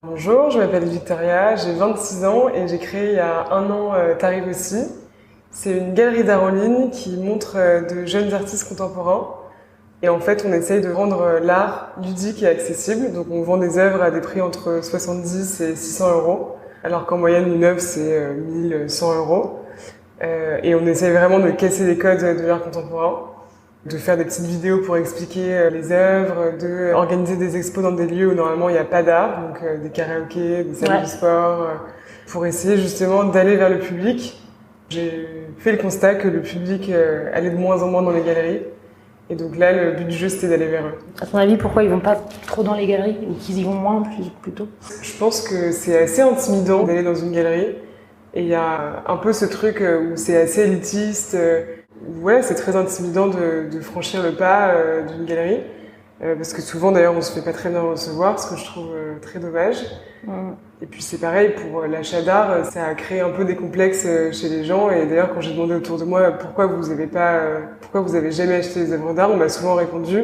Bonjour, je m'appelle Victoria, j'ai 26 ans et j'ai créé il y a un an T'arrives aussi. C'est une galerie d'art en ligne qui montre de jeunes artistes contemporains. Et en fait, on essaye de rendre l'art ludique et accessible. Donc on vend des œuvres à des prix entre 70 et 600 euros, alors qu'en moyenne une œuvre c'est 1100 euros. Et on essaye vraiment de casser les codes de l'art contemporain, de faire des petites vidéos pour expliquer les œuvres, de organiser des expos dans des lieux où normalement il n'y a pas d'art, donc des karaokés, des salles de sport, pour essayer justement d'aller vers le public. J'ai fait le constat que le public allait de moins en moins dans les galeries, et donc là le but du jeu c'était d'aller vers eux. À ton avis, pourquoi ils vont pas trop dans les galeries ou qu'ils y vont moins plutôt? Je pense que c'est assez intimidant d'aller dans une galerie, et il y a un peu ce truc où c'est assez élitiste. Ouais, c'est très intimidant de franchir le pas d'une galerie, parce que souvent d'ailleurs on se fait pas très bien recevoir, ce que je trouve très dommage. Et puis c'est pareil pour l'achat d'art, ça a créé un peu des complexes chez les gens. Et d'ailleurs quand j'ai demandé autour de moi pourquoi vous avez jamais acheté des œuvres d'art, on m'a souvent répondu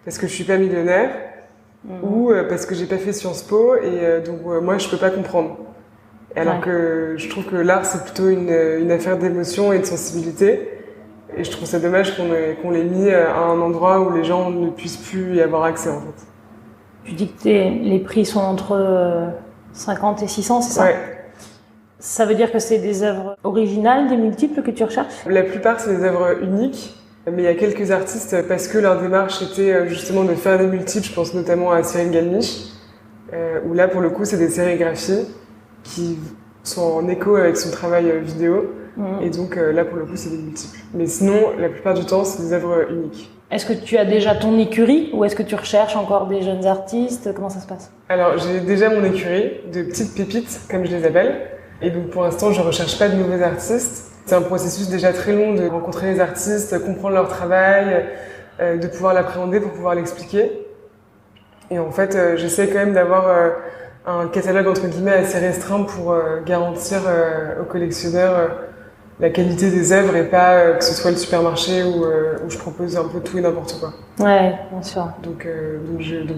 parce que je suis pas millionnaire ou parce que j'ai pas fait Sciences Po et donc moi je peux pas comprendre. Alors que je trouve que l'art c'est plutôt une affaire d'émotion et de sensibilité. Et je trouve ça dommage qu'on l'ait mis à un endroit où les gens ne puissent plus y avoir accès, en fait. Tu dis que les prix sont entre 50 et 600, c'est ça? Ouais. Ça veut dire que c'est des œuvres originales, des multiples que tu recherches? La plupart, c'est des œuvres uniques. Mais il y a quelques artistes, parce que leur démarche était justement de faire des multiples, je pense notamment à Cyril Galmiche, où là, pour le coup, c'est des sérigraphies qui sont en écho avec son travail vidéo. Et donc là, pour le coup, c'est des multiples. Mais sinon, la plupart du temps, c'est des œuvres uniques. Est-ce que tu as déjà ton écurie ou est-ce que tu recherches encore des jeunes artistes? Comment ça se passe? Alors, j'ai déjà mon écurie de petites pépites, comme je les appelle. Et donc, pour l'instant, je recherche pas de nouveaux artistes. C'est un processus déjà très long de rencontrer les artistes, comprendre leur travail, de pouvoir l'appréhender pour pouvoir l'expliquer. Et en fait, j'essaie quand même d'avoir un catalogue entre guillemets assez restreint pour garantir aux collectionneurs la qualité des œuvres et pas que ce soit le supermarché où je propose un peu tout et n'importe quoi. Ouais, bien sûr. Donc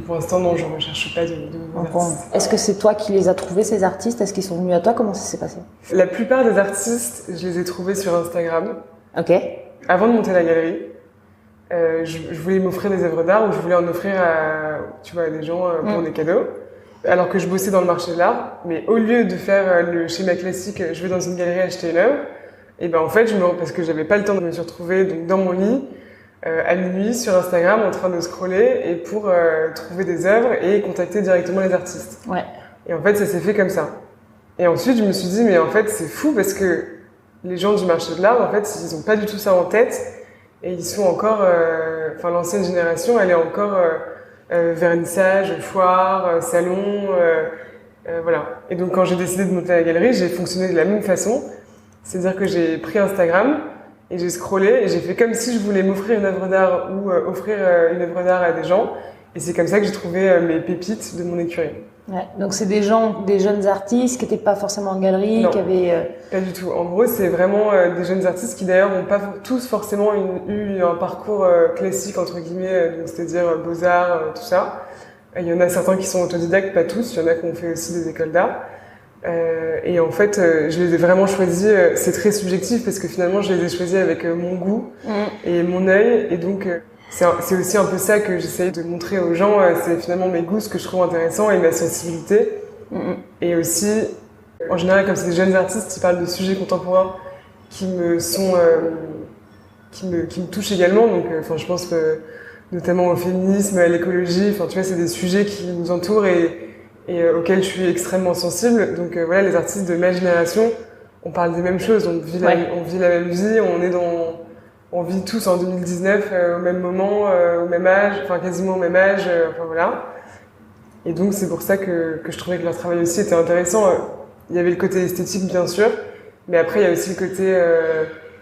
pour l'instant, non, je ne recherche pas de nouveaux artistes. Est-ce que c'est toi qui les as trouvés, ces artistes? Est-ce qu'ils sont venus à toi? Comment ça s'est passé? La plupart des artistes, je les ai trouvés sur Instagram. Ok. Avant de monter la galerie, je voulais m'offrir des œuvres d'art ou je voulais en offrir à des gens pour des cadeaux. Alors que je bossais dans le marché de l'art, mais au lieu de faire le schéma classique, je vais dans une galerie acheter une œuvre, et ben en fait, parce que j'avais pas le temps de me retrouver donc dans mon lit à minuit sur Instagram en train de scroller et pour trouver des œuvres et contacter directement les artistes. Ouais. Et en fait, ça s'est fait comme ça. Et ensuite, je me suis dit mais en fait, c'est fou parce que les gens du marché de l'art, en fait, ils ont pas du tout ça en tête et ils sont encore, l'ancienne génération, elle est encore vernissage, foire, salon, voilà. Et donc quand j'ai décidé de monter la galerie, j'ai fonctionné de la même façon. C'est-à-dire que j'ai pris Instagram et j'ai scrollé et j'ai fait comme si je voulais m'offrir une œuvre d'art ou offrir une œuvre d'art à des gens. Et c'est comme ça que j'ai trouvé mes pépites de mon écurie. Ouais. Donc c'est des gens, des jeunes artistes qui n'étaient pas forcément en galerie, Non, qui avaient... pas du tout. En gros, c'est vraiment des jeunes artistes qui d'ailleurs n'ont pas tous forcément eu un parcours classique, entre guillemets, c'est-à-dire beaux-arts, tout ça. Il y en a certains qui sont autodidactes, pas tous. Il y en a qui ont fait aussi des écoles d'art. Et en fait, je les ai vraiment choisis. C'est très subjectif parce que finalement, je les ai choisis avec mon goût et mon œil. Et donc, c'est aussi un peu ça que j'essaye de montrer aux gens. C'est finalement mes goûts, ce que je trouve intéressant et ma sensibilité. Et aussi, en général, comme c'est des jeunes artistes, ils parlent de sujets contemporains qui me touchent également. Donc, je pense que notamment au féminisme, à l'écologie. Enfin, tu vois, c'est des sujets qui nous entourent et auxquels je suis extrêmement sensible. Donc voilà, les artistes de ma génération, on parle des mêmes choses, on vit la même vie, on vit tous en 2019 au même moment, au même âge, enfin quasiment au même âge, voilà. Et donc c'est pour ça que je trouvais que leur travail aussi était intéressant. Il y avait le côté esthétique bien sûr, mais après il y a aussi le côté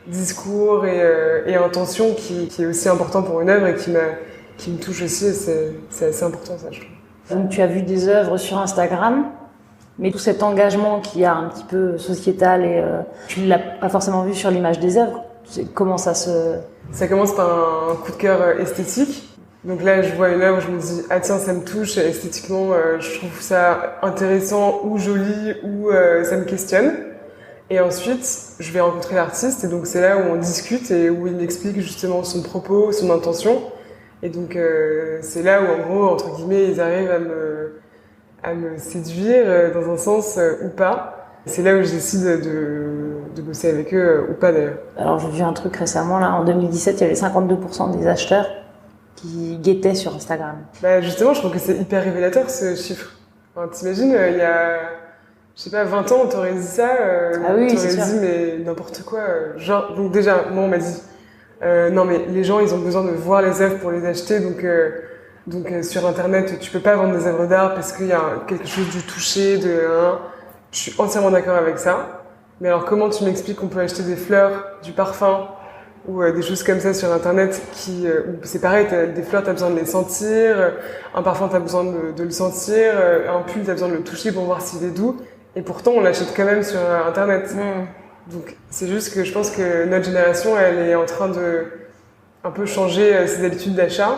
discours et intention qui est aussi important pour une œuvre et qui me touche aussi, et c'est assez important ça, je trouve. Donc tu as vu des œuvres sur Instagram, mais tout cet engagement qu'il y a un petit peu sociétal, et tu ne l'as pas forcément vu sur l'image des œuvres. Comment ça se... Ça commence par un coup de cœur esthétique. Donc là, je vois une œuvre, je me dis, ah tiens, ça me touche, esthétiquement, je trouve ça intéressant ou joli ou ça me questionne. Et ensuite, je vais rencontrer l'artiste et donc c'est là où on discute et où il m'explique justement son propos, son intention. Et donc c'est là où en gros, entre guillemets, ils arrivent à me séduire dans un sens ou pas. C'est là où je décide de bosser avec eux ou pas d'ailleurs. Alors j'ai vu un truc récemment, là, en 2017, il y avait 52% des acheteurs qui guettaient sur Instagram. Bah justement, je trouve que c'est hyper révélateur ce chiffre. Enfin, t'imagines, il y a, je sais pas, 20 ans, on t'aurait dit ça, Ah oui, t'aurais c'est dit sûr. mais n'importe quoi. Genre, donc déjà, moi on m'a dit, non mais les gens ils ont besoin de voir les œuvres pour les acheter, donc sur internet tu peux pas vendre des œuvres d'art parce qu'il y a quelque chose du toucher, hein. Je suis entièrement d'accord avec ça. Mais alors comment tu m'expliques qu'on peut acheter des fleurs, du parfum ou des choses comme ça sur internet où c'est pareil, des fleurs t'as besoin de les sentir, un parfum t'as besoin de le sentir, un pull t'as besoin de le toucher pour voir s'il est doux et pourtant on l'achète quand même sur internet. Donc c'est juste que je pense que notre génération elle est en train de un peu changer ses habitudes d'achat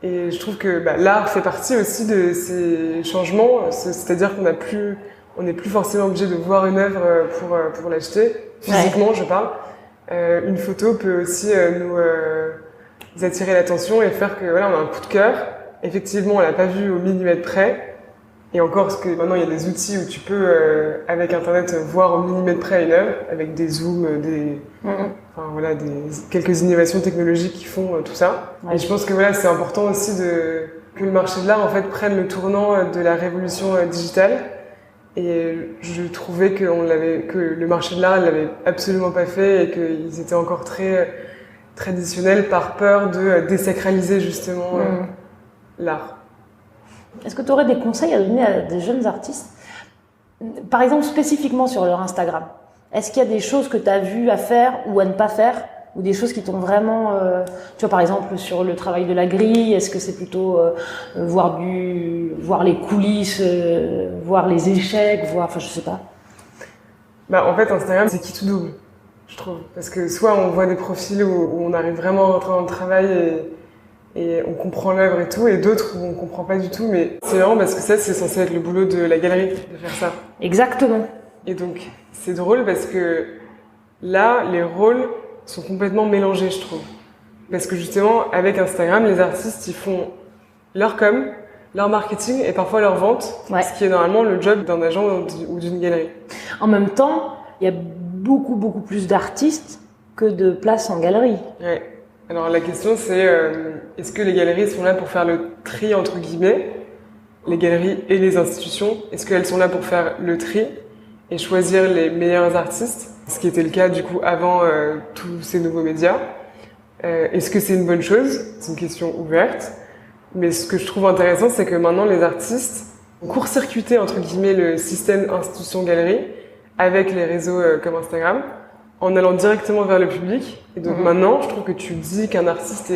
et je trouve que l'art fait partie aussi de ces changements, c'est-à-dire on n'est plus forcément obligé de voir une œuvre pour l'acheter, physiquement je parle. Une photo peut aussi nous attirer l'attention et faire que voilà, on a un coup de cœur. Effectivement, on l'a pas vu au millimètre près. Et encore, parce que maintenant il y a des outils où tu peux, avec internet, voir au millimètre près une œuvre, avec des zooms, enfin voilà, quelques innovations technologiques qui font tout ça. Ouais. Et je pense que voilà, c'est important aussi que le marché de l'art en fait prenne le tournant de la révolution digitale. Et je trouvais que le marché de l'art l'avait absolument pas fait et qu'ils étaient encore très traditionnels par peur de désacraliser justement l'art. Est-ce que tu aurais des conseils à donner à des jeunes artistes, par exemple spécifiquement sur leur Instagram? Est-ce qu'il y a des choses que tu as vues à faire ou à ne pas faire, ou des choses qui t'ont vraiment, tu vois, par exemple sur le travail de la grille, est-ce que c'est plutôt voir les coulisses, voir les échecs, enfin je sais pas. En fait Instagram c'est qui tout double, je trouve, parce que soit on voit des profils où on arrive vraiment à rentrer dans le travail et on comprend l'œuvre et tout, et d'autres où on comprend pas du tout, mais c'est marrant parce que ça c'est censé être le boulot de la galerie de faire ça. Exactement. Et donc c'est drôle parce que là les rôles sont complètement mélangés, je trouve. Parce que justement, avec Instagram, les artistes, ils font leur com, leur marketing et parfois leur vente, ce qui est normalement le job d'un agent ou d'une galerie. En même temps, il y a beaucoup, beaucoup plus d'artistes que de places en galerie. Ouais. Alors la question c'est, est-ce que les galeries sont là pour faire le tri, entre guillemets, les galeries et les institutions? Est-ce qu'elles sont là pour faire le tri et choisir les meilleurs artistes? Ce qui était le cas du coup avant tous ces nouveaux médias. Est-ce que c'est une bonne chose? C'est une question ouverte. Mais ce que je trouve intéressant, c'est que maintenant les artistes ont court-circuité entre guillemets le système institution-galerie avec les réseaux comme Instagram, en allant directement vers le public. Et donc maintenant, je trouve que tu dis qu'un artiste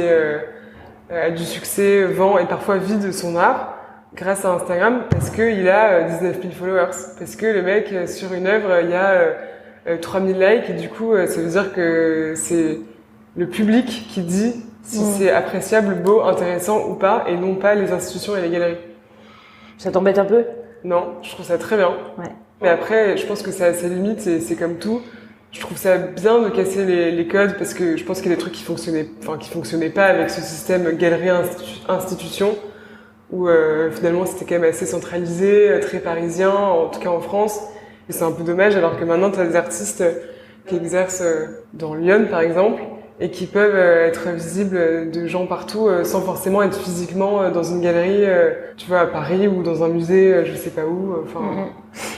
a du succès, vend et parfois vit de son art grâce à Instagram parce qu'il a 19 000 followers. Parce que le mec, sur une œuvre, il y a 3000 likes et du coup ça veut dire que c'est le public qui dit si c'est appréciable, beau, intéressant ou pas et non pas les institutions et les galeries. Ça t'embête un peu? Non, je trouve ça très bien. Ouais. Mais après je pense que ça a ses limites et c'est comme tout. Je trouve ça bien de casser les codes parce que je pense qu'il y a des trucs qui fonctionnaient pas avec ce système galerie-institution où finalement c'était quand même assez centralisé, très parisien, en tout cas en France. Et c'est un peu dommage alors que maintenant tu as des artistes qui exercent dans Lyon par exemple et qui peuvent être visibles de gens partout sans forcément être physiquement dans une galerie, tu vois, à Paris ou dans un musée, je sais pas où.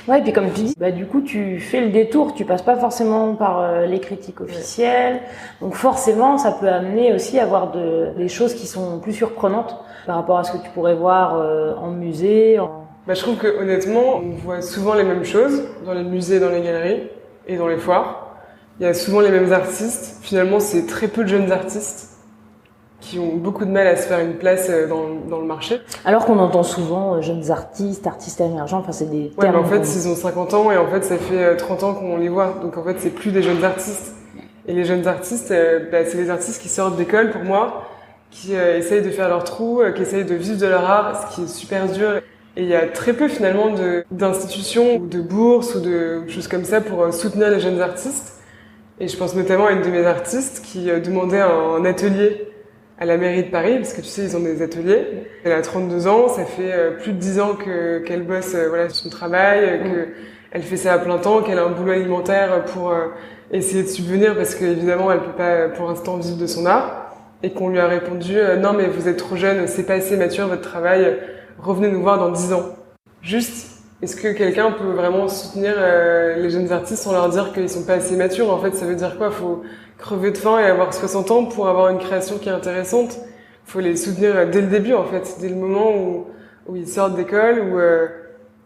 Ouais, et puis comme tu dis, du coup tu fais le détour, tu passes pas forcément par les critiques officielles, donc forcément ça peut amener aussi à avoir des choses qui sont plus surprenantes par rapport à ce que tu pourrais voir en musée. Je trouve que honnêtement, on voit souvent les mêmes choses dans les musées, dans les galeries et dans les foires. Il y a souvent les mêmes artistes. Finalement, c'est très peu de jeunes artistes qui ont beaucoup de mal à se faire une place dans le marché. Alors qu'on entend souvent jeunes artistes, artistes émergents, enfin c'est des termes... Ouais, mais en fait, ils ont 50 ans et en fait, ça fait 30 ans qu'on les voit. Donc en fait, c'est plus des jeunes artistes. Et les jeunes artistes, c'est les artistes qui sortent d'école pour moi qui essayent de faire leur trou, qui essayent de vivre de leur art, ce qui est super dur. Et il y a très peu finalement d'institutions ou de bourses ou de choses comme ça pour soutenir les jeunes artistes. Et je pense notamment à une de mes artistes qui demandait un atelier à la mairie de Paris, parce que tu sais, ils ont des ateliers. Elle a 32 ans, ça fait plus de 10 ans qu'elle bosse voilà, son travail, qu'elle fait ça à plein temps, qu'elle a un boulot alimentaire pour essayer de subvenir, parce qu'évidemment, elle peut pas pour l'instant vivre de son art. Et qu'on lui a répondu non mais vous êtes trop jeune, c'est pas assez mature votre travail, revenez nous voir dans 10 ans. Juste, est-ce que quelqu'un peut vraiment soutenir les jeunes artistes sans leur dire qu'ils sont pas assez matures? En fait, ça veut dire quoi? Faut crever de faim et avoir 60 ans pour avoir une création qui est intéressante. Faut les soutenir dès le début, en fait, dès le moment où ils sortent d'école,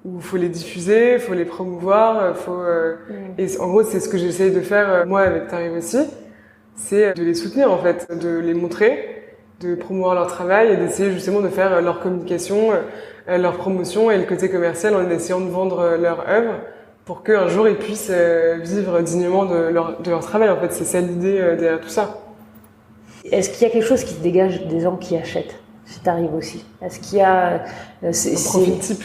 où faut les diffuser, faut les promouvoir, et en gros, c'est ce que j'essaye de faire moi avec T'arrives aussi, c'est de les soutenir en fait, de les montrer, de promouvoir leur travail et d'essayer justement de faire leur communication, leur promotion et le côté commercial en essayant de vendre leur œuvre pour qu'un jour ils puissent vivre dignement de leur travail. En fait, c'est ça l'idée derrière tout ça. Est-ce qu'il y a quelque chose qui te dégage des gens qui achètent, si t'arrives aussi? Est-ce qu'il y a un profil type?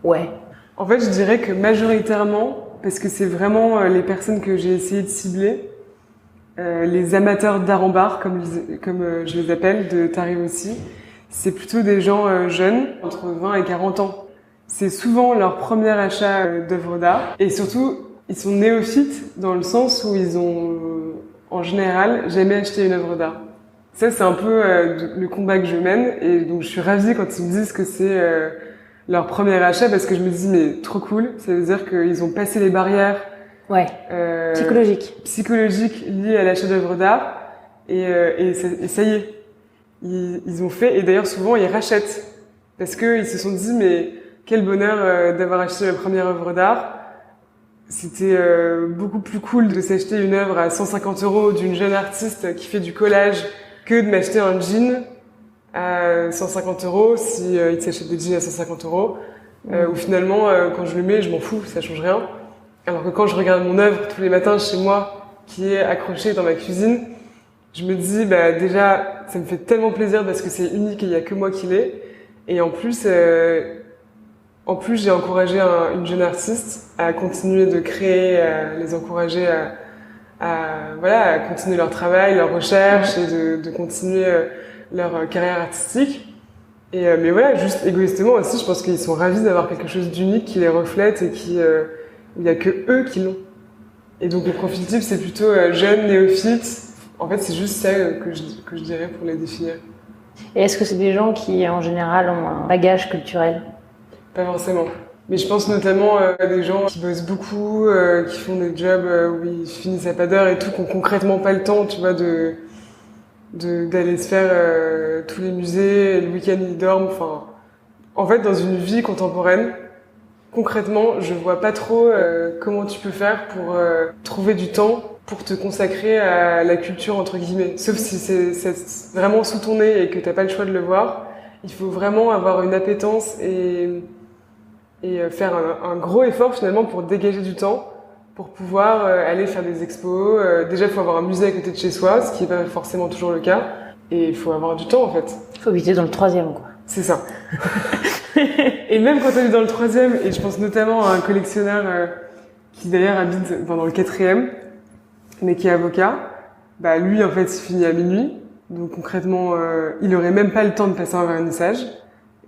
Ouais. En fait, je dirais que majoritairement, parce que c'est vraiment les personnes que j'ai essayé de cibler, les amateurs d'art en bar, comme je les appelle, de T'arrives aussi, c'est plutôt des gens jeunes, entre 20 et 40 ans. C'est souvent leur premier achat d'œuvres d'art. Et surtout, ils sont néophytes dans le sens où ils ont, en général, jamais acheté une œuvre d'art. Ça, c'est un peu le combat que je mène. Et donc, je suis ravie quand ils me disent que c'est leur premier achat parce que je me dis, mais trop cool. Ça veut dire qu'ils ont passé les barrières psychologiques liées à l'achat d'œuvres d'art. Et ça y est. Ils ont fait. Et d'ailleurs, souvent, ils rachètent. Parce qu'ils se sont dit, mais quel bonheur d'avoir acheté la première œuvre d'art. C'était beaucoup plus cool de s'acheter une œuvre à 150 € d'une jeune artiste qui fait du collage que de m'acheter un jean à 150 € si il s'achète des jeans à 150 €. Où finalement, quand je le mets, je m'en fous, ça change rien. Alors que quand je regarde mon œuvre tous les matins chez moi, qui est accrochée dans ma cuisine, je me dis, bah déjà, ça me fait tellement plaisir parce que c'est unique et il y a que moi qui l'ai. Et en plus, j'ai encouragé une jeune artiste à continuer de créer, à les encourager à continuer leur travail, leur recherche et de continuer leur carrière artistique. Mais voilà, juste égoïstement aussi, je pense qu'ils sont ravis d'avoir quelque chose d'unique qui les reflète et il y a que eux qui l'ont. Et donc le profil type, c'est plutôt jeune, néophyte. En fait, c'est juste ça que je dirais pour les définir. Et est-ce que c'est des gens qui, en général, ont un bagage culturel? Pas forcément. Mais je pense notamment à des gens qui bossent beaucoup, qui font des jobs où ils finissent à pas d'heure et tout, qui ont concrètement pas le temps, tu vois, d'aller se faire tous les musées, le week-end ils dorment. Enfin, en fait, dans une vie contemporaine, concrètement, je vois pas trop comment tu peux faire pour trouver du temps pour te consacrer à la culture entre guillemets. Sauf si c'est vraiment sous ton nez et que t'as pas le choix de le voir. Il faut vraiment avoir une appétence et faire un gros effort finalement pour dégager du temps pour pouvoir aller faire des expos. Déjà, il faut avoir un musée à côté de chez soi, ce qui est pas forcément toujours le cas. Et il faut avoir du temps en fait. Il faut habiter dans le 3e, quoi. C'est ça. Et même quand on est dans le 3e, et je pense notamment à un collectionneur qui d'ailleurs habite dans le 4e, mais qui est avocat, bah lui en fait il finit à minuit, donc concrètement il aurait même pas le temps de passer un vernissage,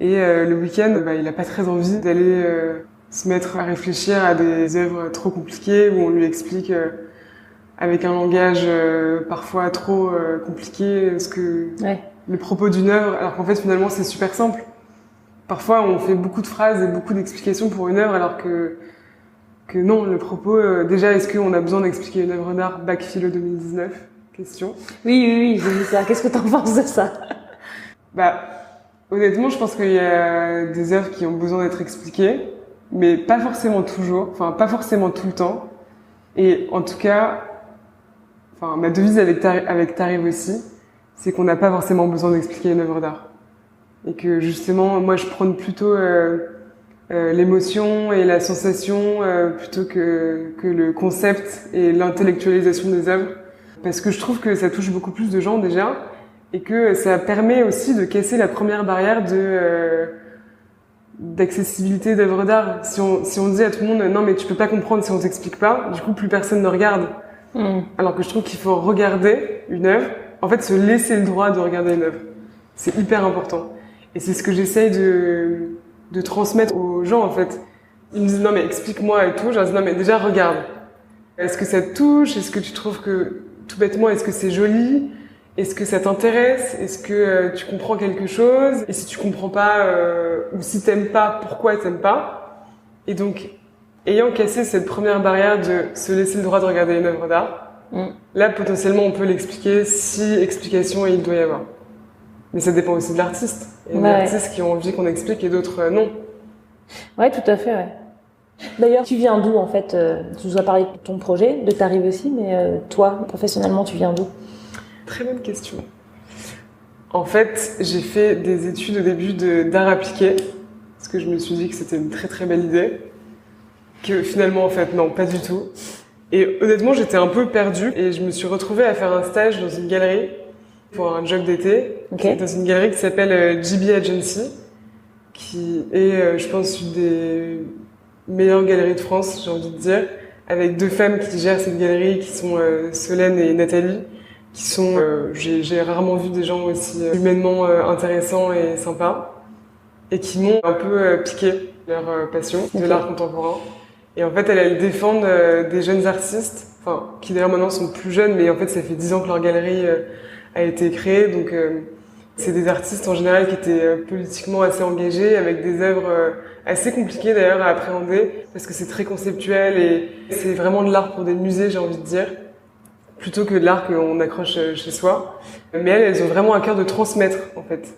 et le week-end bah, il a pas très envie d'aller se mettre à réfléchir à des œuvres trop compliquées où on lui explique avec un langage parfois trop compliqué le propos d'une œuvre, alors qu'en fait finalement c'est super simple. Parfois on fait beaucoup de phrases et beaucoup d'explications pour une œuvre alors que non, le propos, déjà, est-ce qu'on a besoin d'expliquer une œuvre d'art bac philo 2019? Question. Oui, j'ai vu ça. Qu'est-ce que t'en penses de ça? Bah, honnêtement, je pense qu'il y a des œuvres qui ont besoin d'être expliquées, mais pas forcément toujours, enfin, pas forcément tout le temps. Et en tout cas, enfin, ma devise avec T'arrives aussi, c'est qu'on n'a pas forcément besoin d'expliquer une œuvre d'art. Et que justement, moi, je prône plutôt l'émotion et la sensation plutôt que le concept et l'intellectualisation des œuvres, parce que je trouve que ça touche beaucoup plus de gens déjà, et que ça permet aussi de casser la première barrière d'accessibilité d'œuvres d'art. Si on dit à tout le monde non mais tu peux pas comprendre si on t'explique pas, du coup plus personne ne regarde. Alors que je trouve qu'il faut regarder une œuvre, en fait se laisser le droit de regarder une œuvre. C'est hyper important. Et c'est ce que j'essaye de transmettre aux gens en fait. Ils me disent non mais explique-moi et tout, je leur dis non mais déjà regarde. Est-ce que ça te touche? Est-ce que tu trouves que, tout bêtement, est-ce que c'est joli? Est-ce que ça t'intéresse? Est-ce que tu comprends quelque chose? Et si tu comprends pas, ou si t'aimes pas, pourquoi t'aimes pas? Et donc, ayant cassé cette première barrière de se laisser le droit de regarder une œuvre d'art, là, potentiellement, on peut l'expliquer si explication il doit y avoir. Mais ça dépend aussi de l'artiste. Il y a des artistes qui ont envie qu'on explique et d'autres non. Ouais, tout à fait, ouais. D'ailleurs, tu viens d'où en fait? Tu nous as parlé de ton projet, de ta rive aussi, mais toi, professionnellement, tu viens d'où? Très bonne question. En fait, j'ai fait des études au début d'art appliqué, parce que je me suis dit que c'était une très très belle idée, que finalement, en fait, non, pas du tout. Et honnêtement, j'étais un peu perdue, et je me suis retrouvée à faire un stage dans une galerie pour un job d'été, dans une galerie qui s'appelle GB Agency, qui est, je pense, une des meilleure galerie de France, j'ai envie de dire, avec deux femmes qui gèrent cette galerie, qui sont Solène et Nathalie, qui sont, j'ai rarement vu des gens aussi humainement intéressants et sympas, et qui m'ont un peu piqué leur passion de l'art contemporain. Et en fait, elles défendent des jeunes artistes, enfin, qui d'ailleurs maintenant sont plus jeunes, mais en fait, ça fait 10 ans que leur galerie a été créée, donc c'est des artistes en général qui étaient politiquement assez engagés, avec des œuvres assez compliquées d'ailleurs à appréhender, parce que c'est très conceptuel et c'est vraiment de l'art pour des musées, j'ai envie de dire, plutôt que de l'art qu'on accroche chez soi. Mais elles ont vraiment à cœur de transmettre, en fait.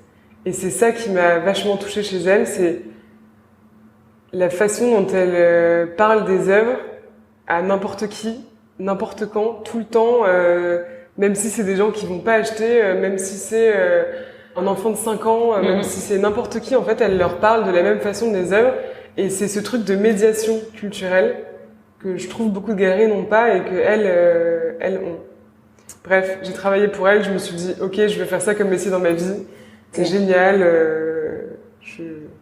Et c'est ça qui m'a vachement touchée chez elles, c'est la façon dont elles parlent des œuvres à n'importe qui, n'importe quand, tout le temps, même si c'est des gens qui vont pas acheter, même si c'est un enfant de 5 ans, même si c'est n'importe qui, en fait, elle leur parle de la même façon des œuvres. Et c'est ce truc de médiation culturelle que je trouve beaucoup de galeries n'ont pas et que elles ont. Bref, j'ai travaillé pour elles, je me suis dit, ok, je vais faire ça comme métier dans ma vie. C'est génial,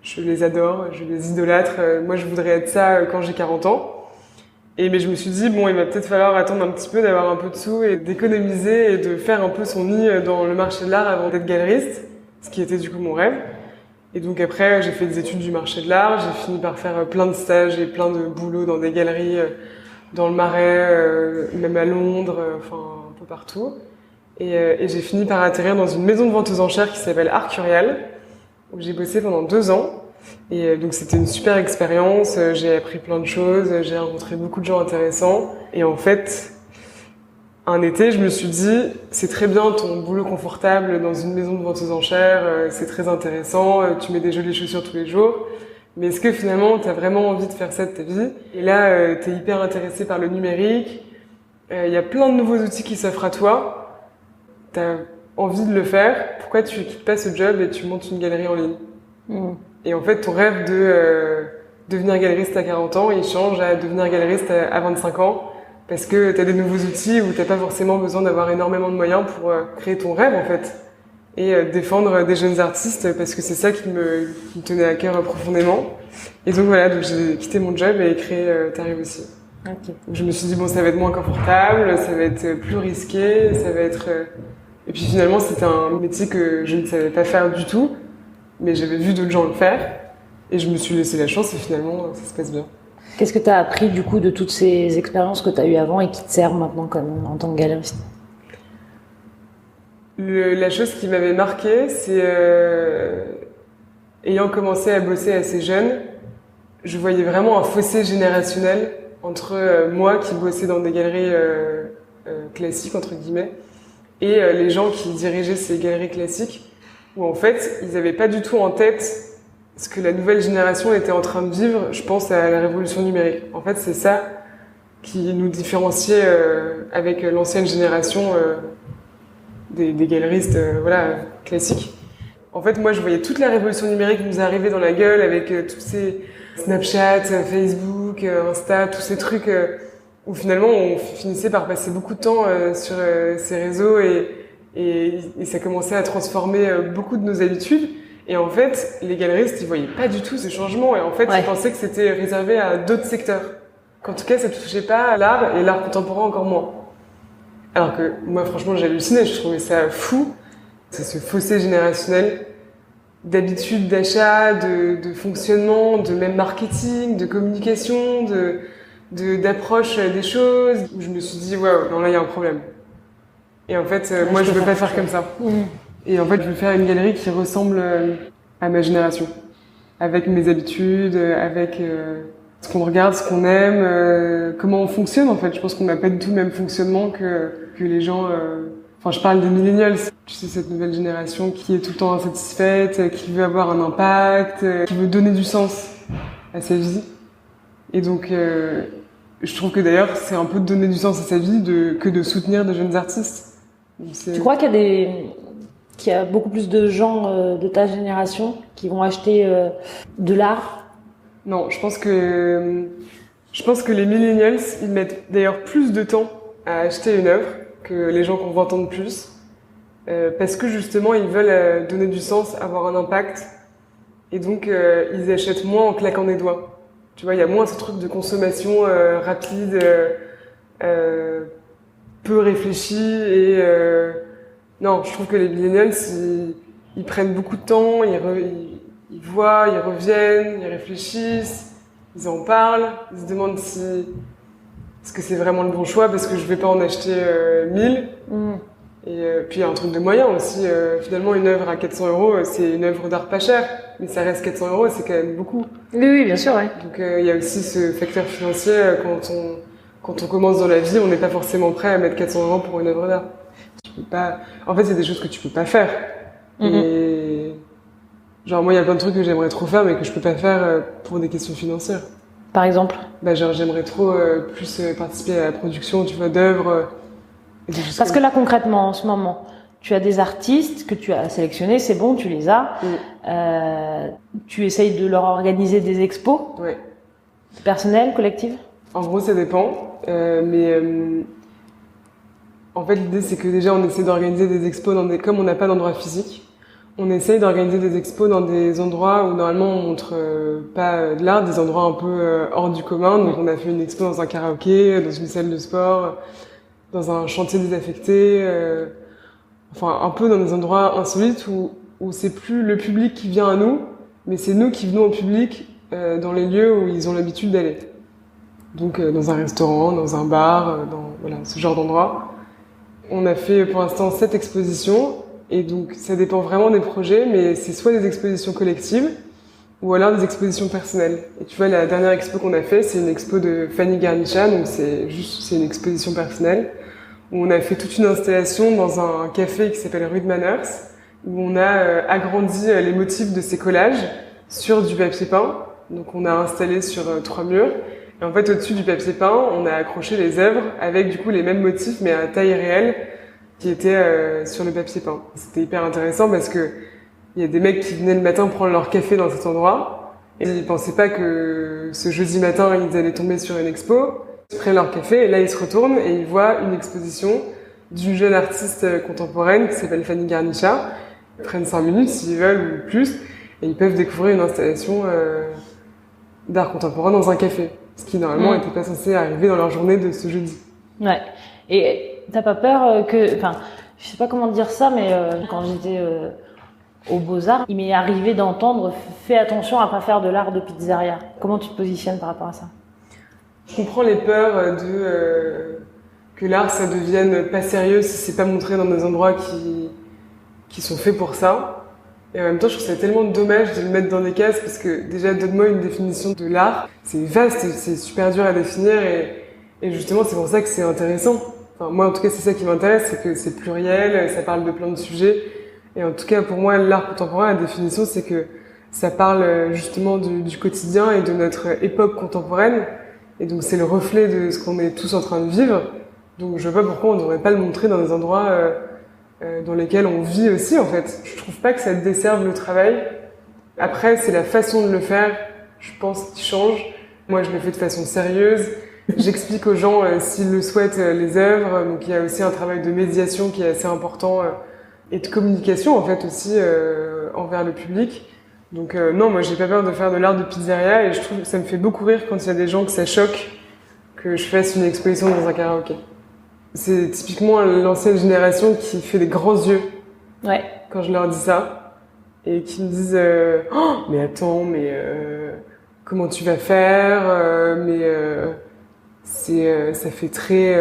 je les adore, je les idolâtre. Moi, je voudrais être ça quand j'ai 40 ans. Mais je me suis dit, bon, il va peut-être falloir attendre un petit peu, d'avoir un peu de sous et d'économiser et de faire un peu son nid dans le marché de l'art avant d'être galeriste, ce qui était du coup mon rêve. Et donc après, j'ai fait des études du marché de l'art, j'ai fini par faire plein de stages et plein de boulots dans des galeries, dans le Marais, même à Londres, enfin un peu partout. Et j'ai fini par atterrir dans une maison de vente aux enchères qui s'appelle Arcurial, où j'ai bossé pendant 2 ans. Et donc c'était une super expérience, j'ai appris plein de choses, j'ai rencontré beaucoup de gens intéressants. Et en fait, un été, je me suis dit, c'est très bien ton boulot confortable dans une maison de vente aux enchères, c'est très intéressant, tu mets des jolies chaussures tous les jours. Mais est-ce que finalement, t'as vraiment envie de faire ça de ta vie? Et là, t'es hyper intéressé par le numérique, il y a plein de nouveaux outils qui s'offrent à toi, t'as envie de le faire, pourquoi tu quittes pas ce job et tu montes une galerie en ligne? Et en fait, ton rêve de devenir galeriste à 40 ans, il change à devenir galeriste à 25 ans, parce que t'as des nouveaux outils où t'as pas forcément besoin d'avoir énormément de moyens pour créer ton rêve, en fait. Et défendre des jeunes artistes, parce que c'est ça qui me tenait à cœur profondément. Et donc voilà, donc j'ai quitté mon job et créé T'arrives aussi. Okay. Donc je me suis dit, bon, ça va être moins confortable, ça va être plus risqué, ça va être... Et puis finalement, c'était un métier que je ne savais pas faire du tout, mais j'avais vu d'autres gens le faire, et je me suis laissé la chance, et finalement, ça se passe bien. Qu'est-ce que tu as appris du coup de toutes ces expériences que tu as eues avant et qui te servent maintenant en tant que galeriste? La chose qui m'avait marquée, c'est ayant commencé à bosser assez jeune, je voyais vraiment un fossé générationnel entre moi qui bossais dans des galeries classiques, entre guillemets, et les gens qui dirigeaient ces galeries classiques, où en fait, ils n'avaient pas du tout en tête ce que la nouvelle génération était en train de vivre, je pense à la révolution numérique. En fait, c'est ça qui nous différenciait avec l'ancienne génération des galeristes classiques. En fait, moi, je voyais toute la révolution numérique nous arriver dans la gueule avec tous ces Snapchat, Facebook, Insta, tous ces trucs où finalement on finissait par passer beaucoup de temps sur ces réseaux et Et ça commençait à transformer beaucoup de nos habitudes. Et en fait, les galeristes, ils voyaient pas du tout ce changement. Et en fait, ils pensaient que c'était réservé à d'autres secteurs. Qu'en tout cas, ça ne touchait pas à l'art et l'art contemporain encore moins. Alors que moi, franchement, j'ai halluciné. Je trouvais ça fou. C'est ce fossé générationnel d'habitudes d'achat, de fonctionnement, de même marketing, de communication, d'approche des choses. Où je me suis dit, waouh, non, là, il y a un problème. Et en fait, moi, je veux pas faire comme ça. Et en fait, je veux faire une galerie qui ressemble à ma génération. Avec mes habitudes, avec ce qu'on regarde, ce qu'on aime, comment on fonctionne, en fait. Je pense qu'on n'a pas du tout le même fonctionnement que les gens... Enfin, je parle des millennials. Tu sais, cette nouvelle génération qui est tout le temps insatisfaite, qui veut avoir un impact, qui veut donner du sens à sa vie. Et donc, je trouve que d'ailleurs, c'est un peu de donner du sens à sa vie que de soutenir de jeunes artistes. Tu crois qu'il y a beaucoup plus de gens de ta génération qui vont acheter de l'art? Non, je pense que les millennials, ils mettent d'ailleurs plus de temps à acheter une œuvre que les gens qu'on 20 ans de plus, parce que justement, ils veulent donner du sens, avoir un impact, et donc ils achètent moins en claquant des doigts. Tu vois, il y a moins ce truc de consommation rapide, peu réfléchi, et non, je trouve que les millennials, ils prennent beaucoup de temps, ils voient, ils reviennent, ils réfléchissent, ils en parlent, ils se demandent si est-ce que c'est vraiment le bon choix parce que je vais pas en acheter 1000. Et puis il y a un truc de moyen aussi. Finalement, une œuvre à 400 €, c'est une œuvre d'art pas chère, mais ça reste 400 €, c'est quand même beaucoup. Oui, bien sûr, ouais. Donc il y a aussi ce facteur financier. Quand on commence dans la vie, on n'est pas forcément prêt à mettre 400 € pour une œuvre d'art. Tu peux pas. En fait, c'est des choses que tu peux pas faire. Et genre moi, il y a plein de trucs que j'aimerais trop faire, mais que je peux pas faire pour des questions financières. Par exemple? Genre j'aimerais trop plus participer à la production, tu vois, d'œuvres. Parce que là, concrètement, en ce moment, tu as des artistes que tu as sélectionnés, c'est bon, tu les as. Tu essayes de leur organiser des expos? Ouais. Personnelles, collectives? En gros, ça dépend. En fait, l'idée, c'est que déjà, on essaie d'organiser des expos comme on n'a pas d'endroit physique. On essaye d'organiser des expos dans des endroits où normalement on montre pas de l'art, des endroits un peu hors du commun. Donc on a fait une expo dans un karaoké, dans une salle de sport, dans un chantier désaffecté, enfin un peu dans des endroits insolites où c'est plus le public qui vient à nous, mais c'est nous qui venons au public dans les lieux où ils ont l'habitude d'aller. Donc dans un restaurant, dans un bar, voilà, ce genre d'endroit. On a fait pour l'instant 7 expositions. Et donc, ça dépend vraiment des projets, mais c'est soit des expositions collectives, ou alors des expositions personnelles. Et tu vois, la dernière expo qu'on a fait, c'est une expo de Fanny Garnicha, donc c'est une exposition personnelle, où on a fait toute une installation dans un café qui s'appelle Rue de Manners, où on a agrandi les motifs de ces collages sur du papier peint. Donc, on a installé sur 3 murs. Et en fait, au-dessus du papier peint, on a accroché les œuvres avec, du coup, les mêmes motifs, mais à taille réelle, qui était sur le papier peint. C'était hyper intéressant parce que il y a des mecs qui venaient le matin prendre leur café dans cet endroit et ils pensaient pas que ce jeudi matin ils allaient tomber sur une expo. Ils prennent leur café et là ils se retournent et ils voient une exposition d'une jeune artiste contemporaine qui s'appelle Fanny Garnicha. Ils prennent 5 minutes s'ils veulent ou plus et ils peuvent découvrir une installation d'art contemporain dans un café. Ce qui normalement n'était pas censé arriver dans leur journée de ce jeudi. Ouais. Et t'as pas peur enfin, je sais pas comment dire ça, mais quand j'étais aux Beaux-Arts, il m'est arrivé d'entendre « fais attention à pas faire de l'art de pizzeria ». Comment tu te positionnes par rapport à ça? Je comprends les peurs que l'art, ça devienne pas sérieux si c'est pas montré dans des endroits qui sont faits pour ça. Et en même temps, je trouve ça tellement dommage de le mettre dans des cases parce que déjà, donne-moi une définition de l'art. C'est vaste, c'est super dur à définir et justement, c'est pour ça que c'est intéressant. Enfin, moi, en tout cas, c'est ça qui m'intéresse, c'est que c'est pluriel, ça parle de plein de sujets. Et en tout cas, pour moi, l'art contemporain, la définition, c'est que ça parle justement du quotidien et de notre époque contemporaine. Et donc, c'est le reflet de ce qu'on est tous en train de vivre. Donc, je vois pas pourquoi on ne devrait pas le montrer dans des endroits dans lesquels on vit aussi, en fait. Je trouve pas que ça desserve le travail. Après, c'est la façon de le faire, je pense, qui change. Moi, je le fais de façon sérieuse. J'explique aux gens, s'ils le souhaitent, les œuvres. Donc il y a aussi un travail de médiation qui est assez important et de communication en fait aussi envers le public. Donc non, moi j'ai pas peur de faire de l'art de pizzeria et je trouve que ça me fait beaucoup rire quand il y a des gens que ça choque que je fasse une exposition dans un karaoké. C'est typiquement l'ancienne génération qui fait des grands yeux quand je leur dis ça et qui me disent oh, mais attends, mais comment tu vas faire ça fait très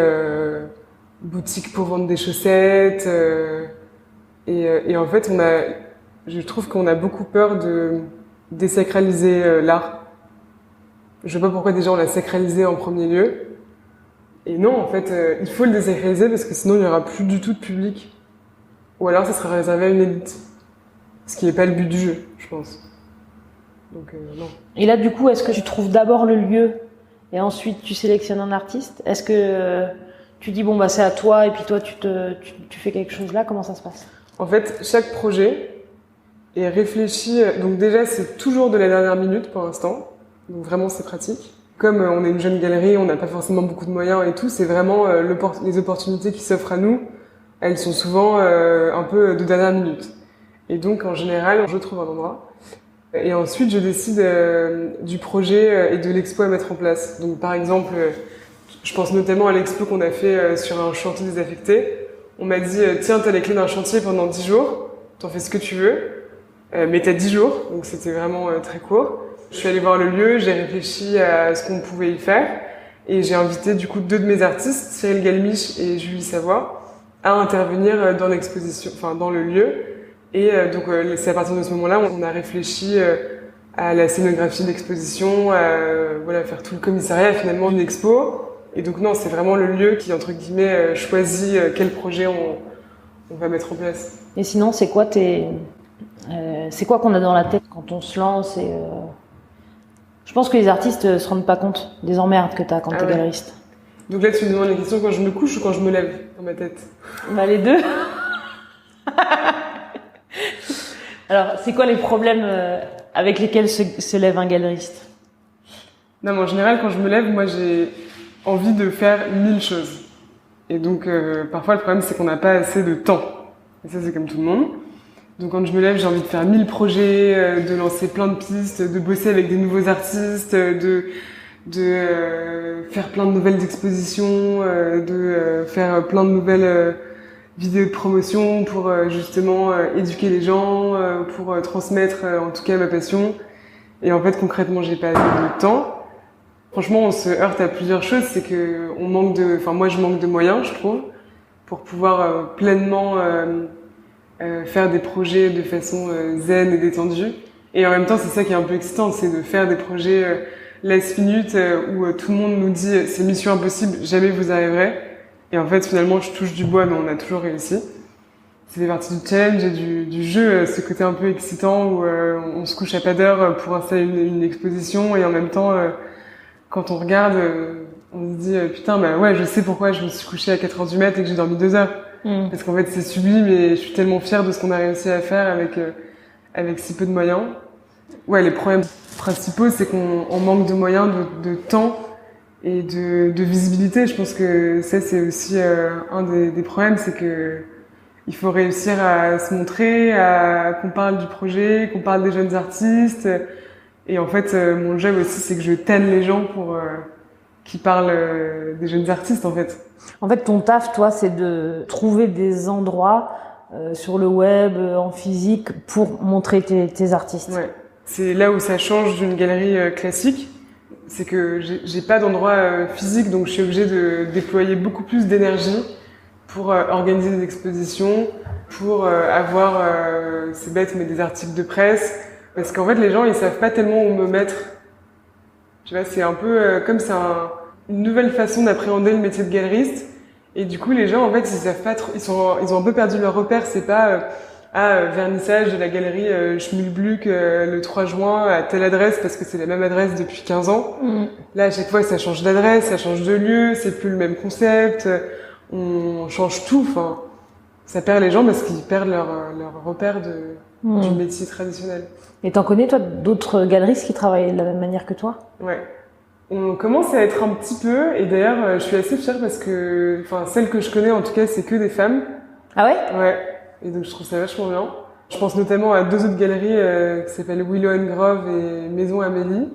boutique pour vendre des chaussettes et en fait je trouve qu'on a beaucoup peur de désacraliser l'art. Je sais pas pourquoi déjà on l'a sacralisé en premier lieu. Et non, en fait, il faut le désacraliser parce que sinon il n'y aura plus du tout de public. Ou alors ça sera réservé à une élite. Ce qui n'est pas le but du jeu, je pense. Donc non. Et là, du coup, est-ce que tu trouves d'abord le lieu et ensuite tu sélectionnes un artiste? Est-ce que tu dis bon bah c'est à toi et puis toi tu fais quelque chose là? Comment ça se passe? En fait, chaque projet est réfléchi. Donc déjà, c'est toujours de la dernière minute pour l'instant. Donc vraiment, c'est pratique. Comme on est une jeune galerie, on n'a pas forcément beaucoup de moyens et tout, c'est vraiment les opportunités qui s'offrent à nous. Elles sont souvent un peu de dernière minute. Et donc, en général, je trouve un endroit. Et ensuite, je décide du projet et de l'expo à mettre en place. Donc, par exemple, je pense notamment à l'expo qu'on a fait sur un chantier désaffecté. On m'a dit, tiens, t'as les clés d'un chantier pendant 10 jours, t'en fais ce que tu veux, mais t'as 10 jours, donc c'était vraiment très court. Je suis allée voir le lieu, j'ai réfléchi à ce qu'on pouvait y faire et j'ai invité du coup 2 de mes artistes, Cyril Galmiche et Julie Savoie, à intervenir dans l'exposition, enfin dans le lieu. Et donc c'est à partir de ce moment-là on a réfléchi à la scénographie de l'exposition, voilà, faire tout le commissariat finalement d'une expo. Et donc non, c'est vraiment le lieu qui entre guillemets choisit quel projet on va mettre en place. Et sinon, c'est quoi qu'on a dans la tête quand on se lance et Je pense que les artistes se rendent pas compte des emmerdes que t'as quand t'es galeriste. Donc là, tu me demandes la question quand je me couche ou quand je me lève dans ma tête? Bah les deux. Alors, c'est quoi les problèmes avec lesquels se lève un galeriste? Non, mais en général, quand je me lève, moi, j'ai envie de faire 1000 choses. Et donc, parfois, le problème, c'est qu'on n'a pas assez de temps. Et ça, c'est comme tout le monde. Donc, quand je me lève, j'ai envie de faire 1000 projets, de lancer plein de pistes, de bosser avec des nouveaux artistes, de faire plein de nouvelles expositions, de faire plein de nouvelles vidéos de promotion pour justement éduquer les gens, pour transmettre en tout cas ma passion. Et en fait, concrètement, j'ai pas assez de temps. Franchement, on se heurte à plusieurs choses. C'est que moi, je manque de moyens, je trouve, pour pouvoir pleinement faire des projets de façon zen et détendue. Et en même temps, c'est ça qui est un peu excitant, c'est de faire des projets last minute où tout le monde nous dit c'est mission impossible, jamais vous arriverez. Et en fait, finalement, je touche du bois, mais on a toujours réussi. C'est des parties du challenge et du jeu, ce côté un peu excitant où on se couche à pas d'heure pour installer une exposition et en même temps, quand on regarde, on se dit putain, bah ouais, je sais pourquoi je me suis couchée à 4h du mat et que j'ai dormi 2 heures. Parce qu'en fait, c'est sublime et je suis tellement fière de ce qu'on a réussi à faire avec si peu de moyens. Ouais, les problèmes principaux, c'est qu'on manque de moyens, de temps et de visibilité. Je pense que ça, c'est aussi un des problèmes, c'est que il faut réussir à se montrer, qu'on parle du projet, qu'on parle des jeunes artistes. Et en fait, mon job aussi, c'est que je tanne les gens pour qu'ils parlent des jeunes artistes, en fait. En fait, ton taf, toi, c'est de trouver des endroits sur le web, en physique, pour montrer tes artistes. Ouais. C'est là où ça change d'une galerie classique. C'est que j'ai pas d'endroit physique, donc je suis obligée de déployer beaucoup plus d'énergie pour organiser des expositions, pour avoir, c'est bête, mais des articles de presse. Parce qu'en fait, les gens, ils savent pas tellement où me mettre. Tu vois, c'est un peu comme c'est une nouvelle façon d'appréhender le métier de galeriste. Et du coup, les gens, en fait, ils savent pas trop, ils ont un peu perdu leur repère. C'est pas, vernissage de la galerie Schmulbluck le 3 juin à telle adresse parce que c'est la même adresse depuis 15 ans. Là, à chaque fois, ça change d'adresse, ça change de lieu, c'est plus le même concept. On change tout. Enfin, ça perd les gens parce qu'ils perdent leur repère du métier traditionnel. Et t'en connais, toi, d'autres galeristes qui travaillent de la même manière que toi? Ouais. On commence à être un petit peu, et d'ailleurs, je suis assez fière parce que, enfin, celles que je connais, en tout cas, c'est que des femmes. Ah ouais? Ouais. Et donc, je trouve ça vachement bien. Je pense notamment à 2 autres galeries qui s'appellent Willow and Grove et Maison Amélie.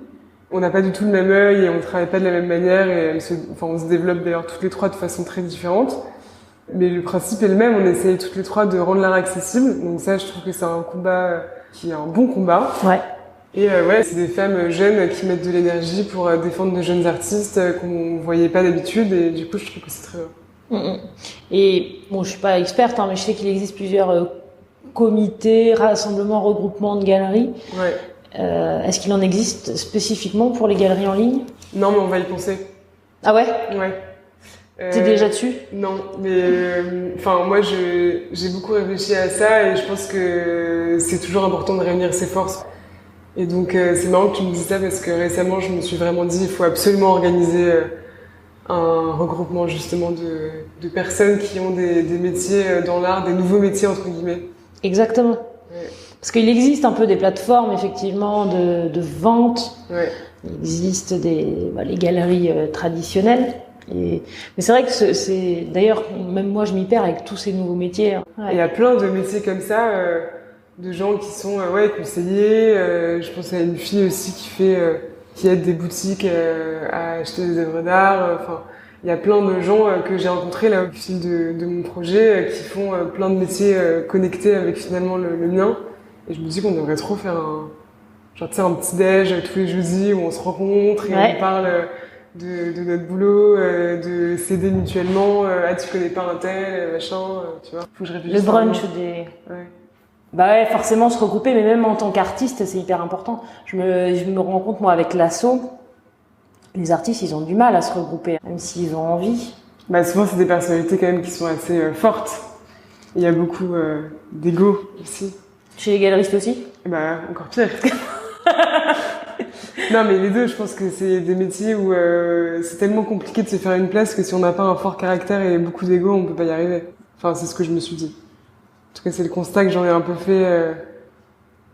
On n'a pas du tout le même œil et on travaille pas de la même manière et on se développe d'ailleurs toutes les 3 de façon très différente. Mais le principe est le même, on essaye toutes les 3 de rendre l'art accessible. Donc ça, je trouve que c'est un combat qui est un bon combat. Ouais. Et ouais, c'est des femmes jeunes qui mettent de l'énergie pour défendre de jeunes artistes qu'on voyait pas d'habitude et du coup, je trouve que c'est très bien. Et bon, je suis pas experte, hein, mais je sais qu'il existe plusieurs comités, rassemblements, regroupements de galeries. Ouais. Est-ce qu'il en existe spécifiquement pour les galeries en ligne? Non, mais on va y penser. Ah ouais? Ouais. T'es déjà dessus? Non, mais enfin moi j'ai beaucoup réfléchi à ça et je pense que c'est toujours important de réunir ses forces. Et donc c'est marrant que tu me dises ça parce que récemment je me suis vraiment dit il faut absolument organiser un regroupement justement de personnes qui ont des métiers dans l'art, des nouveaux métiers entre guillemets. Exactement. Ouais. Parce qu'il existe un peu des plateformes effectivement de vente. Ouais. Il existe les galeries traditionnelles. Mais c'est vrai que c'est d'ailleurs même moi je m'y perds avec tous ces nouveaux métiers. Ouais. Il y a plein de métiers comme ça, de gens qui sont conseillers. Je pense à une fille aussi qui aide des boutiques à acheter des œuvres d'art. Enfin, il y a plein de gens que j'ai rencontrés là au fil de mon projet qui font plein de métiers connectés avec finalement le mien. Et je me dis qu'on devrait trop faire un petit déj tous les jeudis où on se rencontre et on parle de notre boulot, de s'aider mutuellement. Tu connais pas un tel, machin, tu vois. Faut que je réfléchisse. Le brunch Ouais. Bah ouais, forcément se regrouper, mais même en tant qu'artiste, c'est hyper important. Je me rends compte, moi, avec l'asso, les artistes, ils ont du mal à se regrouper, même s'ils ont envie. Bah souvent, c'est des personnalités quand même qui sont assez fortes. Il y a beaucoup d'ego aussi. Chez les galeristes aussi? Bah, encore pire. Non, mais les deux, je pense que c'est des métiers où c'est tellement compliqué de se faire une place que si on n'a pas un fort caractère et beaucoup d'ego, on peut pas y arriver. Enfin, c'est ce que je me suis dit. En tout cas, c'est le constat que j'en ai un peu fait.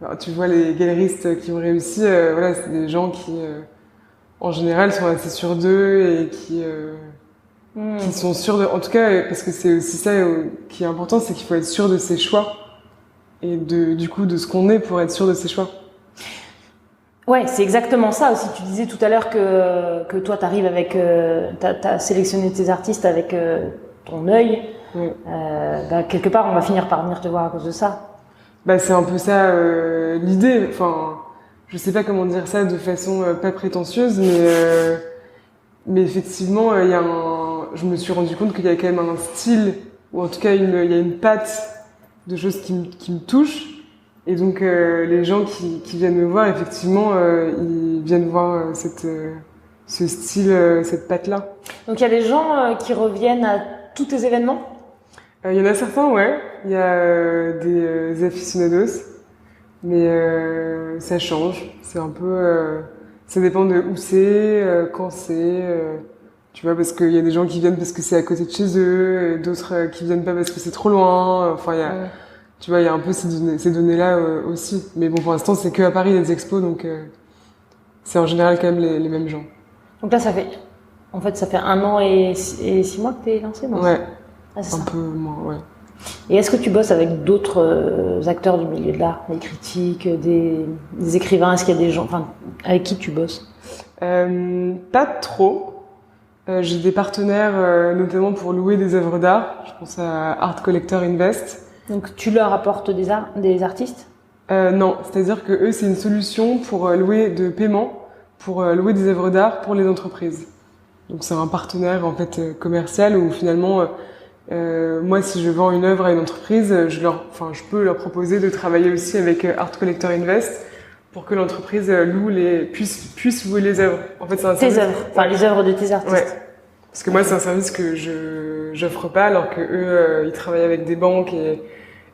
Alors, tu vois, les galeristes qui ont réussi, voilà, c'est des gens qui, en général, sont assez sûrs d'eux et qui sont sûrs de... En tout cas, parce que c'est aussi ça qui est important, c'est qu'il faut être sûr de ses choix et du coup de ce qu'on est pour être sûr de ses choix. Ouais, c'est exactement ça aussi. Tu disais tout à l'heure que toi t'arrives avec t'as sélectionné tes artistes avec ton œil. Ouais. Quelque part, on va finir par venir te voir à cause de ça. Bah c'est un peu ça l'idée. Enfin, je sais pas comment dire ça de façon pas prétentieuse, mais effectivement, je me suis rendu compte qu'il y a quand même un style ou en tout cas il y a une patte de choses qui me touchent. Et donc les gens qui viennent me voir, effectivement, ils viennent voir ce style, cette patte-là. Donc il y a des gens qui reviennent à tous tes événements? Il y en a certains, ouais. Il y a des aficionados, mais ça change. C'est un peu, ça dépend de où c'est, quand c'est. Tu vois, parce qu'il y a des gens qui viennent parce que c'est à côté de chez eux, et d'autres qui viennent pas parce que c'est trop loin. Enfin, il y a. Tu vois, il y a un peu ces données-là aussi. Mais bon, pour l'instant, c'est que à Paris, les expos, donc c'est en général quand même les mêmes gens. Donc là, ça fait 1 an et 6 mois que t'es lancé, non? Ouais, c'est un ça. peu moins, ouais. Et est-ce que tu bosses avec d'autres acteurs du milieu de l'art, des critiques, des écrivains? Est-ce qu'il y a des gens, avec qui tu bosses? Pas trop. J'ai des partenaires, notamment pour louer des œuvres d'art. Je pense à Art Collector Invest. Donc tu leur apportes des artistes? Non, c'est-à-dire que eux, c'est une solution pour louer de paiement, pour louer des œuvres d'art pour les entreprises. Donc c'est un partenaire en fait commercial où finalement, moi, si je vends une œuvre à une entreprise, je peux leur proposer de travailler aussi avec Art Collector Invest pour que l'entreprise puisse louer les œuvres. En fait, c'est un service. Tes œuvres, les œuvres de tes artistes. Ouais. Parce que moi, c'est un service que j'offre pas, alors que eux, ils travaillent avec des banques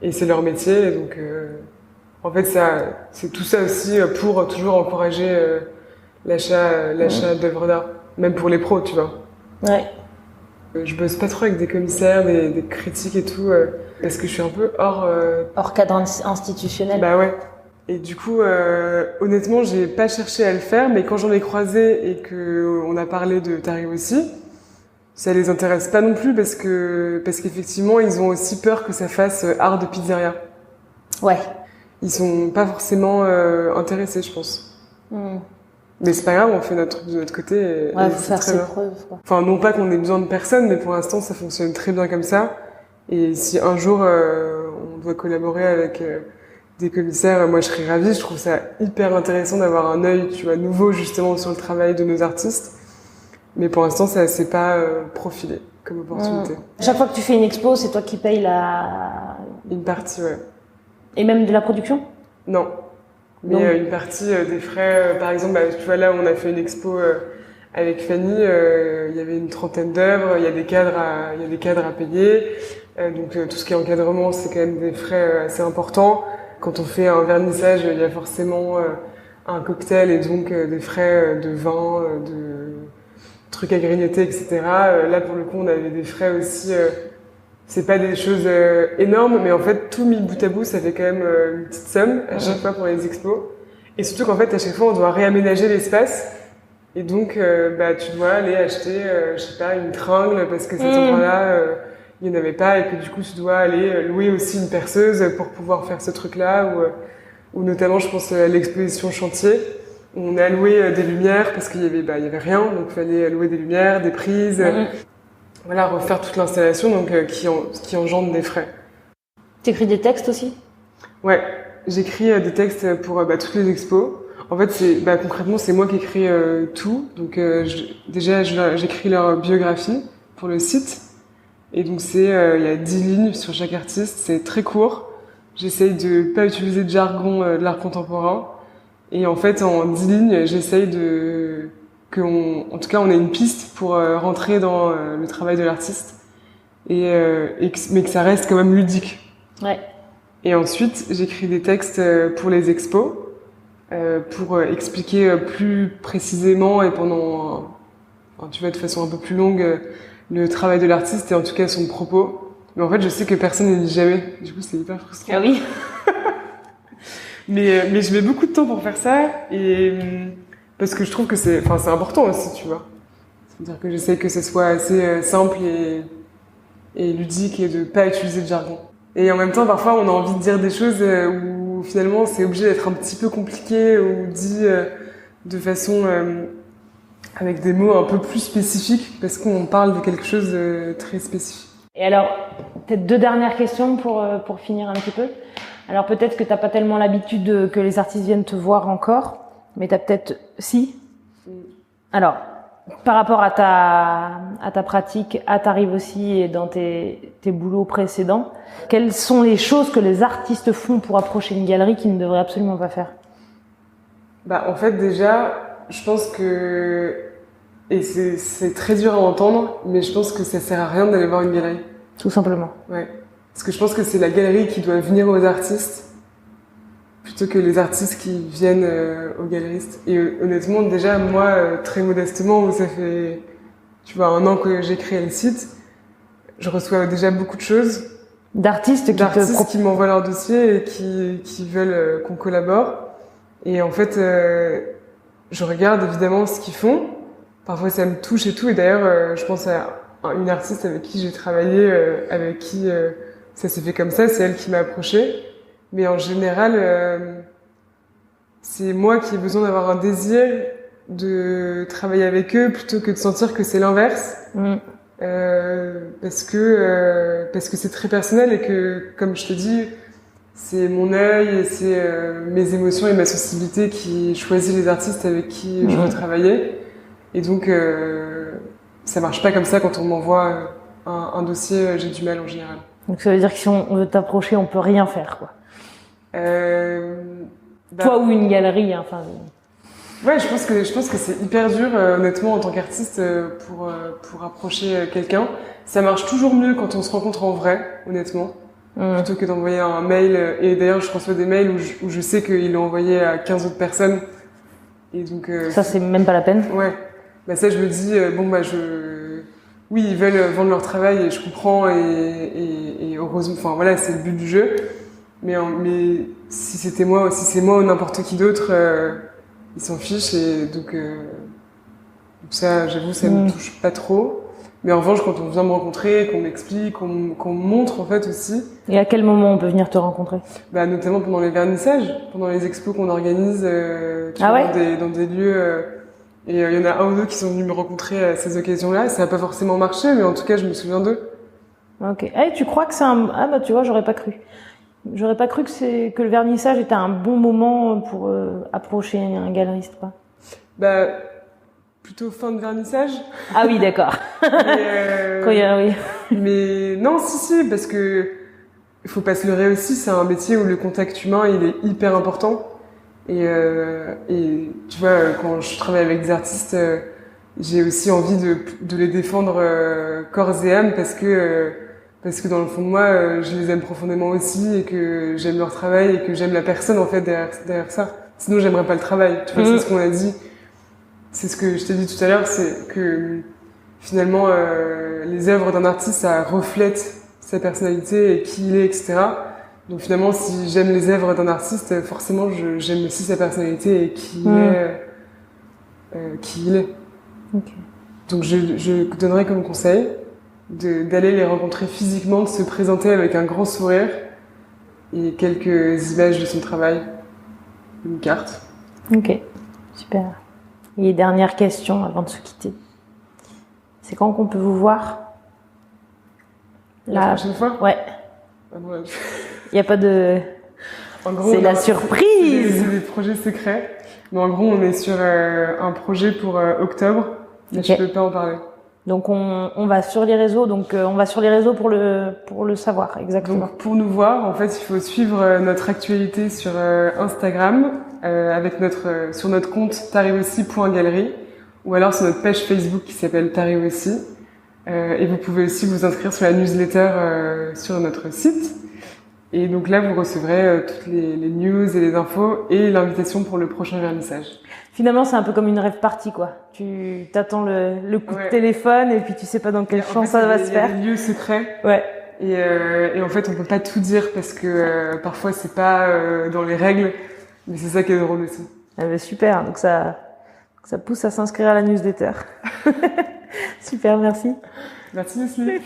et c'est leur métier. Et donc, en fait, c'est tout ça aussi pour toujours encourager l'achat d'œuvres d'art, même pour les pros, tu vois. Ouais. Je bosse pas trop avec des commissaires, des critiques et tout, parce que je suis un peu hors cadre institutionnel. Bah ouais. Et du coup, honnêtement, j'ai pas cherché à le faire, mais quand j'en ai croisé et que on a parlé de T'arrives aussi, ça les intéresse pas non plus parce qu'effectivement, ils ont aussi peur que ça fasse art de pizzeria. Ouais. Ils sont pas forcément intéressés, je pense. Mais c'est pas grave, on fait notre truc de notre côté. Ouais, faut faire ses preuves, quoi. Enfin, non pas qu'on ait besoin de personne, mais pour l'instant, ça fonctionne très bien comme ça. Et si un jour on doit collaborer avec des commissaires, moi je serais ravie. Je trouve ça hyper intéressant d'avoir un œil, tu vois, nouveau justement sur le travail de nos artistes. Mais pour l'instant, ça s'est pas profilé comme opportunité. Chaque fois que tu fais une expo, c'est toi qui payes Une partie, ouais. Et même de la production? Non. Mais une partie des frais, par exemple, tu vois là, on a fait une expo avec Fanny, il y avait une trentaine d'œuvres, il y a des cadres à payer. Donc tout ce qui est encadrement, c'est quand même des frais assez importants. Quand on fait un vernissage, il y a forcément un cocktail et donc des frais de vin, de trucs à grignoter, etc. Là, pour le coup, on avait des frais aussi. C'est pas des choses énormes, mais en fait, tout mis bout à bout, ça fait quand même une petite somme à chaque fois pour les expos. Et surtout qu'en fait, à chaque fois, on doit réaménager l'espace. Et donc, tu dois aller acheter, je sais pas, une tringle parce que cet endroit-là, il n'y en avait pas. Et que du coup, tu dois aller louer aussi une perceuse pour pouvoir faire ce truc-là. Ou notamment, je pense à l'exposition chantier. Où on a loué des lumières parce qu'il y avait rien. Donc, il fallait louer des lumières, des prises. Voilà, refaire toute l'installation, donc qui engendre des frais. T'écris des textes aussi? Ouais, j'écris des textes pour toutes les expos. En fait, concrètement, c'est moi qui écris tout. Donc j'écris leur biographie pour le site. Et donc il y a 10 lignes sur chaque artiste, c'est très court. J'essaye de pas utiliser de jargon de l'art contemporain. Et en fait, en 10 lignes, j'essaye en tout cas, on a une piste pour rentrer dans le travail de l'artiste mais que ça reste quand même ludique. Ouais. Et ensuite, j'écris des textes pour les expos pour expliquer plus précisément et de façon un peu plus longue le travail de l'artiste et en tout cas son propos. Mais en fait, je sais que personne ne lit jamais. Du coup, c'est hyper frustrant. Ah oui. mais je mets beaucoup de temps pour faire ça parce que je trouve que c'est important aussi, tu vois. C'est-à-dire que j'essaie que ce soit assez simple et ludique et de pas utiliser de jargon. Et en même temps, parfois, on a envie de dire des choses où finalement, c'est obligé d'être un petit peu compliqué ou dit de façon avec des mots un peu plus spécifiques parce qu'on parle de quelque chose de très spécifique. Et alors, peut-être 2 dernières questions pour finir un petit peu. Alors peut-être que t'as pas tellement l'habitude que les artistes viennent te voir encore. Mais t'as peut-être si. Alors, par rapport à ta pratique, à T'arrives aussi et dans tes boulots précédents, quelles sont les choses que les artistes font pour approcher une galerie qu'ils ne devraient absolument pas faire? En fait, déjà, je pense que et c'est très dur à entendre, mais je pense que ça sert à rien d'aller voir une galerie. Tout simplement. Ouais. Parce que je pense que c'est la galerie qui doit venir aux artistes plutôt que les artistes qui viennent aux galeristes. Et honnêtement, déjà, moi, très modestement, où ça fait, 1 an que j'ai créé le site, je reçois déjà beaucoup de choses. D'artistes qui m'envoient leur dossier et qui veulent qu'on collabore. Et en fait, je regarde évidemment ce qu'ils font. Parfois, ça me touche et tout. Et d'ailleurs, je pense à une artiste avec qui j'ai travaillé, avec qui ça s'est fait comme ça. C'est elle qui m'a approchée. Mais en général, c'est moi qui ai besoin d'avoir un désir de travailler avec eux plutôt que de sentir que c'est l'inverse. Parce que c'est très personnel et que, comme je te dis, c'est mon œil et c'est mes émotions et ma sensibilité qui choisit les artistes avec qui je veux travailler. Et donc, ça marche pas comme ça quand on m'envoie un dossier, j'ai du mal en général. Donc ça veut dire que si on veut t'approcher, on peut rien faire, quoi. Toi ou une galerie, hein, enfin. Ouais, je pense que c'est hyper dur, honnêtement, en tant qu'artiste, pour approcher quelqu'un. Ça marche toujours mieux quand on se rencontre en vrai, honnêtement, plutôt que d'envoyer un mail. Et d'ailleurs, je reçois des mails où je sais qu'ils l'ont envoyé à 15 autres personnes. Et donc. Ça, c'est même pas la peine. Ouais. Ça, je me dis, oui, ils veulent vendre leur travail et je comprends et heureusement, c'est le but du jeu. Mais si c'était moi, si c'est moi ou n'importe qui d'autre, ils s'en fichent et donc ça, j'avoue, ça me touche pas trop. Mais en revanche, quand on vient me rencontrer, qu'on m'explique, qu'on me montre en fait aussi. Et à quel moment on peut venir te rencontrer? Bah, notamment pendant les vernissages, pendant les expos qu'on organise, tu vois, dans des lieux. Et il y en a un ou deux qui sont venus me rencontrer à ces occasions-là. Ça n'a pas forcément marché, mais en tout cas, je me souviens d'eux. Ok. Eh, tu crois que c'est un... Ah bah tu vois, j'aurais pas cru. J'aurais pas cru que le vernissage était un bon moment pour approcher un galeriste, quoi. Bah, plutôt fin de vernissage. Ah oui, d'accord. Oui. Mais non, si, parce que il faut pas se leurrer aussi, c'est un métier où le contact humain, il est hyper important. Et tu vois, quand je travaille avec des artistes, j'ai aussi envie de les défendre corps et âme parce que dans le fond de moi, je les aime profondément aussi et que j'aime leur travail et que j'aime la personne en fait derrière ça. Sinon, j'aimerais pas le travail. Tu vois, c'est ce qu'on a dit. C'est ce que je t'ai dit tout à l'heure, c'est que finalement, les œuvres d'un artiste, ça reflète sa personnalité et qui il est, etc. Donc finalement, si j'aime les œuvres d'un artiste, forcément, j'aime aussi sa personnalité et qui il est. Okay. Donc je donnerais comme conseil d'aller les rencontrer physiquement, de se présenter avec un grand sourire et quelques images de son travail, une carte. Ok, super. Et dernière question avant de se quitter. C'est quand qu'on peut vous voir? La prochaine fois? Ouais. Ah bon, il n'y a pas de... En gros, c'est la surprise! C'est des projets secrets. Mais en gros, on est sur un projet pour octobre. Mais je peux pas en parler. Donc on va sur les réseaux. Donc on va sur les réseaux pour le savoir exactement. Donc pour nous voir, en fait, il faut suivre notre actualité sur Instagram avec sur notre compte tariossi.galerie ou alors sur notre page Facebook qui s'appelle Tariossi. Et vous pouvez aussi vous inscrire sur la newsletter sur notre site. Et donc là, vous recevrez toutes les news et les infos et l'invitation pour le prochain vernissage. Finalement, c'est un peu comme une rêve party, quoi. Tu t'attends le coup de téléphone et puis tu sais pas dans quel champ ça va se faire. Il y a des lieux secrets. Ouais. Et en fait, on peut pas tout dire parce que parfois c'est pas dans les règles, mais c'est ça qui est drôle aussi. Ah ben super. Donc ça pousse à s'inscrire à la newsletter. Super, merci. Merci Leslie.